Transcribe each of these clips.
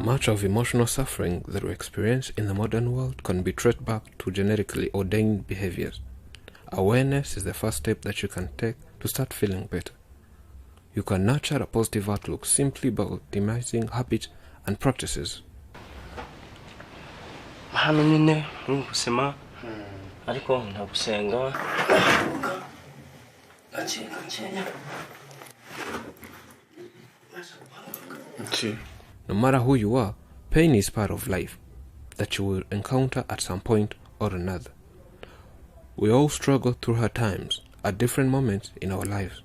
Much of emotional suffering that we experience in the modern world can be traced back to genetically ordained behaviors. Awareness is the first step that you can take to start feeling better. You can nurture a positive outlook simply by optimizing habits and practices. No matter who you are, pain is part of life that you will encounter at some point or another. We all struggle through hard times at different moments in our lives.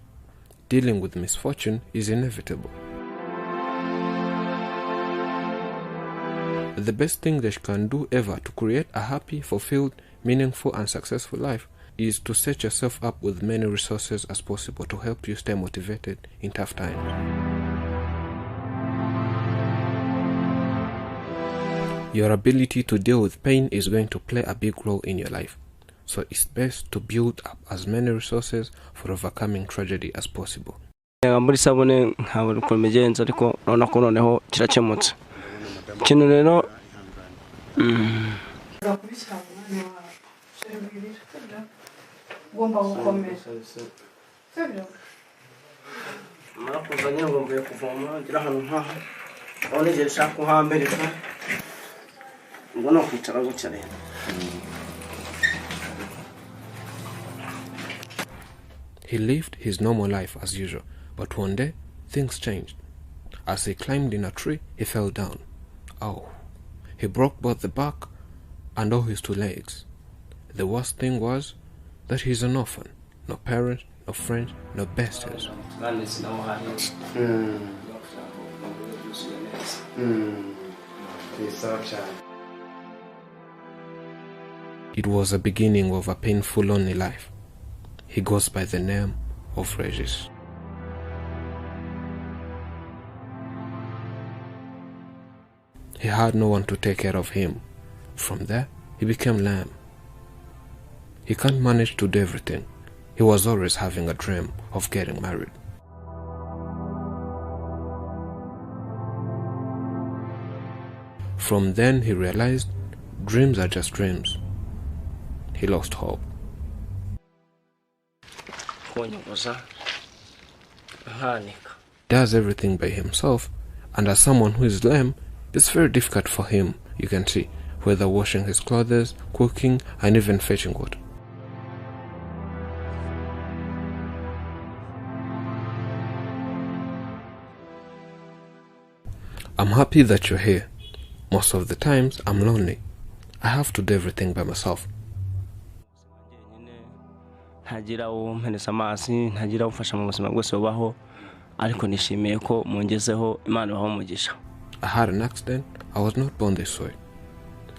Dealing with misfortune is inevitable. The best thing that you can do ever to create a happy, fulfilled, meaningful and successful life is to set yourself up with many resources as possible to help you stay motivated in tough times. Your ability to deal with pain is going to play a big role in your life. So it's best to build up as many resources for overcoming tragedy as possible. He lived his normal life as usual, but one day, things changed. As he climbed in a tree, he fell down. Oh, he broke both the back and all his 2 legs. The worst thing was that he's an orphan. No parents, no friends, no besties. It was the beginning of a painful, lonely life. He goes by the name of Regis. He had no one to take care of him. From there, he became lame. He can't manage to do everything. He was always having a dream of getting married. From then, he realized dreams are just dreams. He lost hope. Does everything by himself, and as someone who is lame, it's very difficult for him, you can see, whether washing his clothes, cooking, and even fetching water. I'm happy that you're here. Most of the times, I'm lonely. I have to do everything by myself. I had an accident. I was not born this way.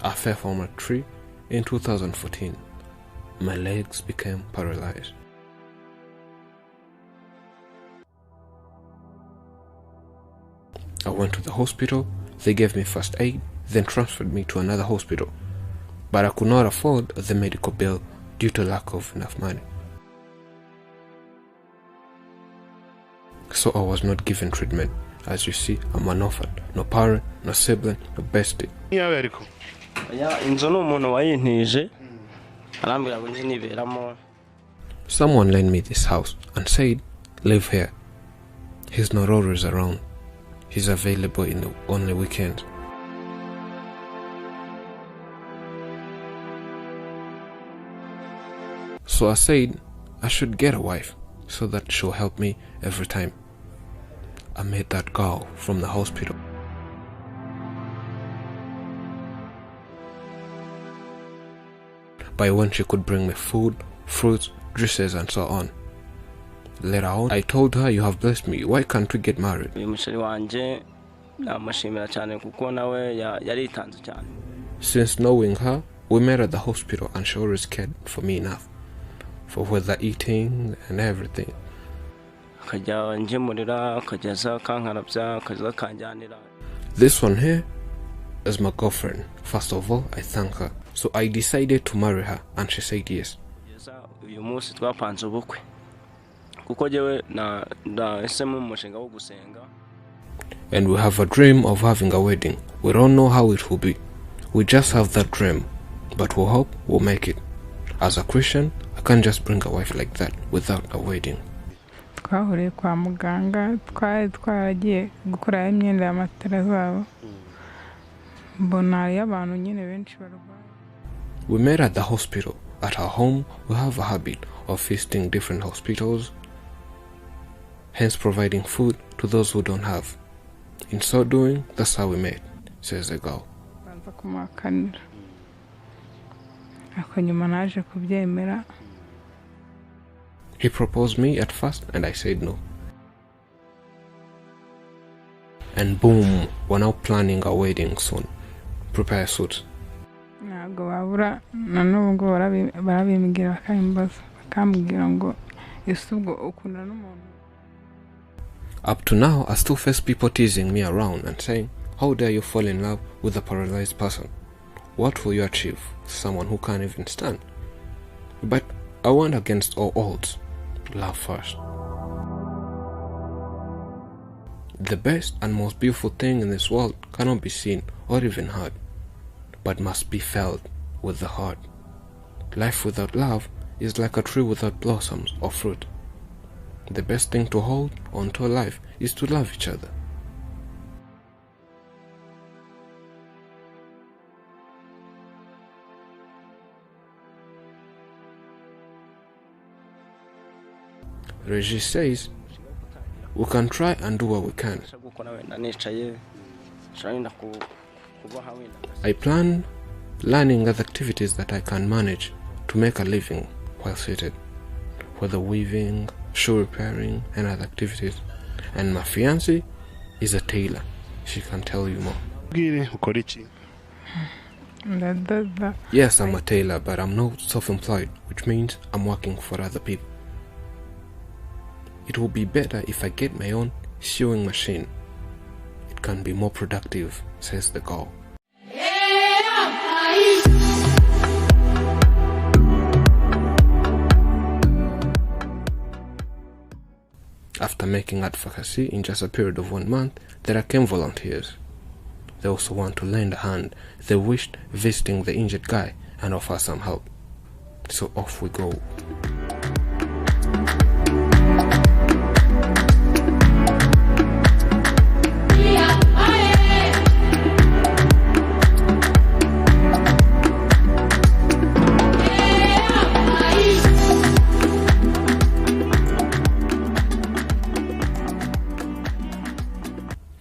I fell from a tree in 2014. My legs became paralyzed. I went to the hospital. They gave me first aid, then transferred me to another hospital. But I could not afford the medical bill due to lack of enough money. So I was not given treatment. As you see, I'm an orphan. No parent, no sibling, no bestie. Someone lent me this house and said, live here. He's not always around. He's available on the weekends. So I said I should get a wife so that she'll help me every time. I met that girl from the hospital. By when she could bring me food, fruits, juices and so on. Later on, I told her, you have blessed me, why can't we get married? Since knowing her, we met at the hospital and she always cared for me enough. For whether eating and everything. This one here is my girlfriend. First of all, I thank her. So I decided to marry her and she said yes. And we have a dream of having a wedding. We don't know how it will be. We just have that dream, but we hope we'll make it. As a Christian, I can't just bring a wife like that without a wedding. Twahuriye kwa muganga, twaragiye gukora imyenda y'amatara zabo. Mbona y'abantu nyine benshi barwaye. We met at the hospital. At our home, we have a habit of visiting different hospitals, hence providing food to those who don't have. In so doing, that's how we met, says the girl. He proposed me at first and I said no. And boom, we're now planning our wedding soon. Prepare suits. Up to now, I still face people teasing me around and saying, how dare you fall in love with a paralyzed person? What will you achieve? Someone who can't even stand. But I went against all odds. Love first. The best and most beautiful thing in this world cannot be seen or even heard, but must be felt with the heart. Life without love is like a tree without blossoms or fruit. The best thing to hold onto a life is to love each other. Regis says, we can try and do what we can. I plan learning other activities that I can manage to make a living while seated, whether weaving, shoe repairing, and other activities. And my fiancée is a tailor. She can tell you more. Yes, I'm a tailor, but I'm not self-employed, which means I'm working for other people. It will be better if I get my own sewing machine. It can be more productive, says the girl. After making advocacy in just a period of 1 month, there came volunteers. They also want to lend a hand. They wished visiting the injured guy and offer some help. So off we go.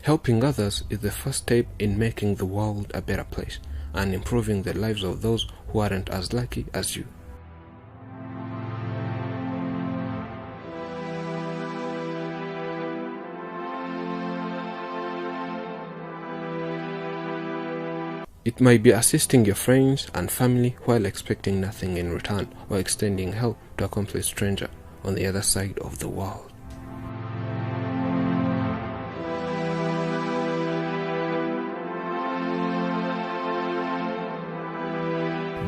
Helping others is the first step in making the world a better place and improving the lives of those who aren't as lucky as you. It might be assisting your friends and family while expecting nothing in return, or extending help to a complete stranger on the other side of the world.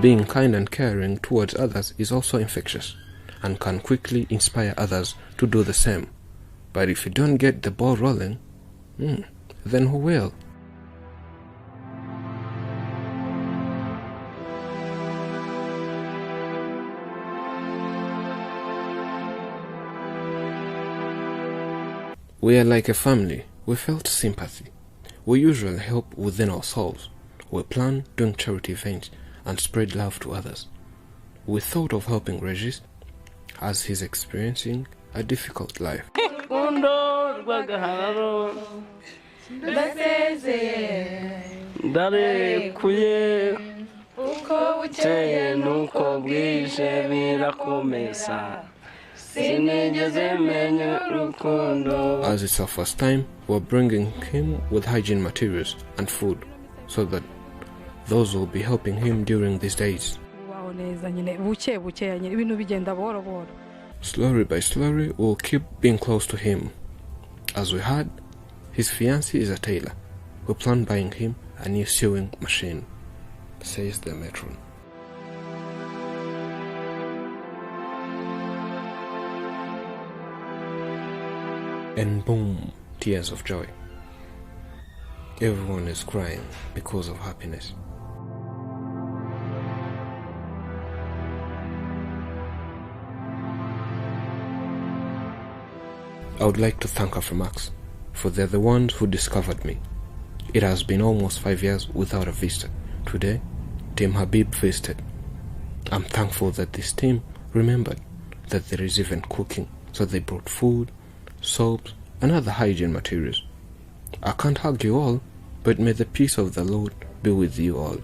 Being kind and caring towards others is also infectious and can quickly inspire others to do the same. But if you don't get the ball rolling, then who will? We are like a family. We felt sympathy. We usually help within ourselves. We plan doing charity events and spread love to others. We thought of helping Regis as he's experiencing a difficult life. As it's our first time, we're bringing him with hygiene materials and food so that those will be helping him during these days. Slowly by slowly, we'll keep being close to him. As we heard, his fiancée is a tailor. We plan buying him a new sewing machine, says the matron. And boom, tears of joy. Everyone is crying because of happiness. I would like to thank Aframax, for they're the ones who discovered me. It has been almost 5 years without a visitor. Today, Team Habib visited. I'm thankful that this team remembered that there is even cooking, so they brought food, soaps, and other hygiene materials. I can't hug you all, but may the peace of the Lord be with you all.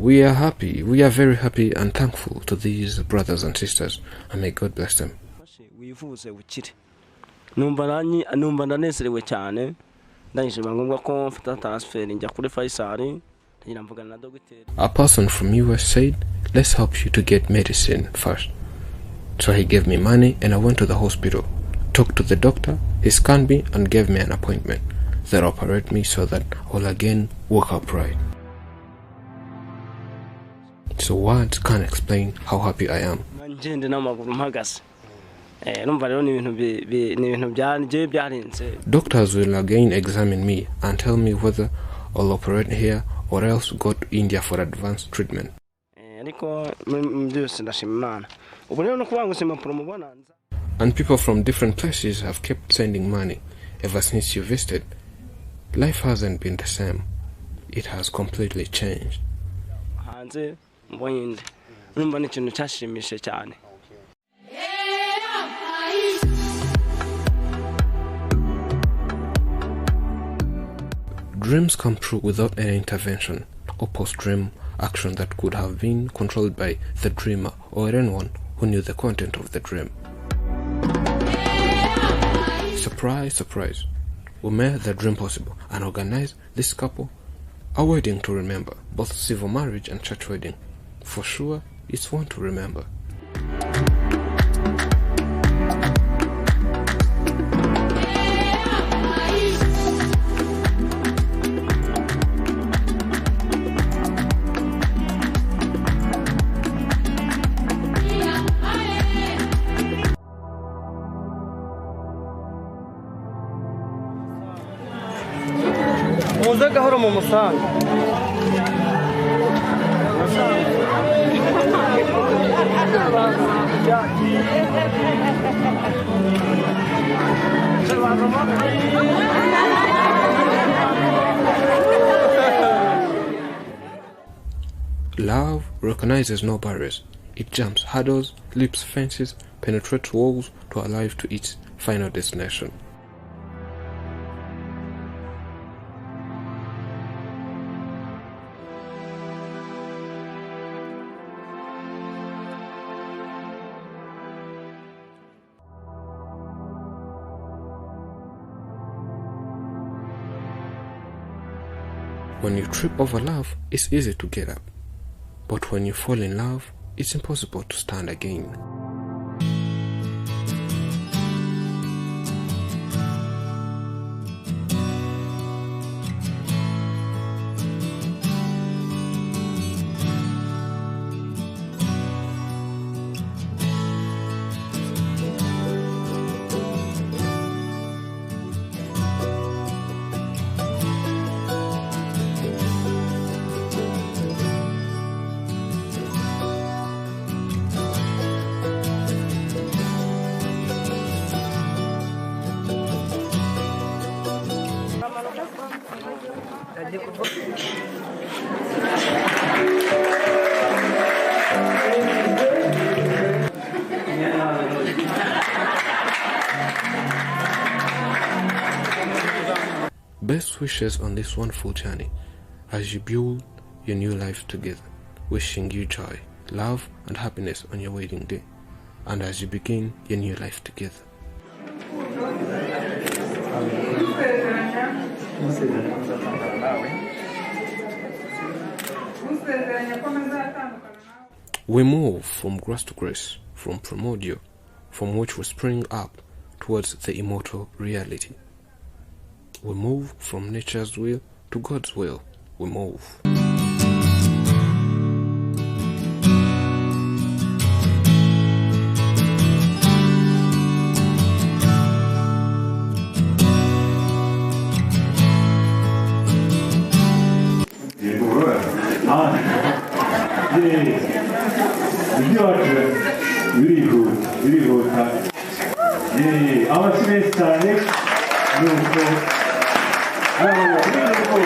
We are very happy and thankful to these brothers and sisters, and may God bless them. A person from US said, let's help you to get medicine first. So he gave me money and I went to the hospital, talked to the doctor, he scanned me and gave me an appointment. They'll operate me so that I'll again walk upright. So words can't explain how happy I am. Doctors will again examine me and tell me whether I'll operate here or else go to India for advanced treatment. And people from different places have kept sending money ever since you visited. Life hasn't been the same. It has completely changed. Dreams come true without any intervention or post-dream action that could have been controlled by the dreamer or anyone who knew the content of the dream. Surprise, surprise. We made the dream possible and organized this couple a wedding to remember, both civil marriage and church wedding. For sure, it's one to remember. Love recognizes no barriers. It jumps hurdles, leaps fences, penetrates walls to arrive to its final destination. When you trip over love, it's easy to get up. But when you fall in love, it's impossible to stand again. Best wishes on this wonderful journey as you build your new life together. Wishing you joy, love and happiness on your wedding day and as you begin your new life together. We move from grace to grace, from primordial, from which we spring up towards the immortal reality. We move from nature's will to God's will. We move. ibyo wacu birihuta abasire cyane nuko n'uko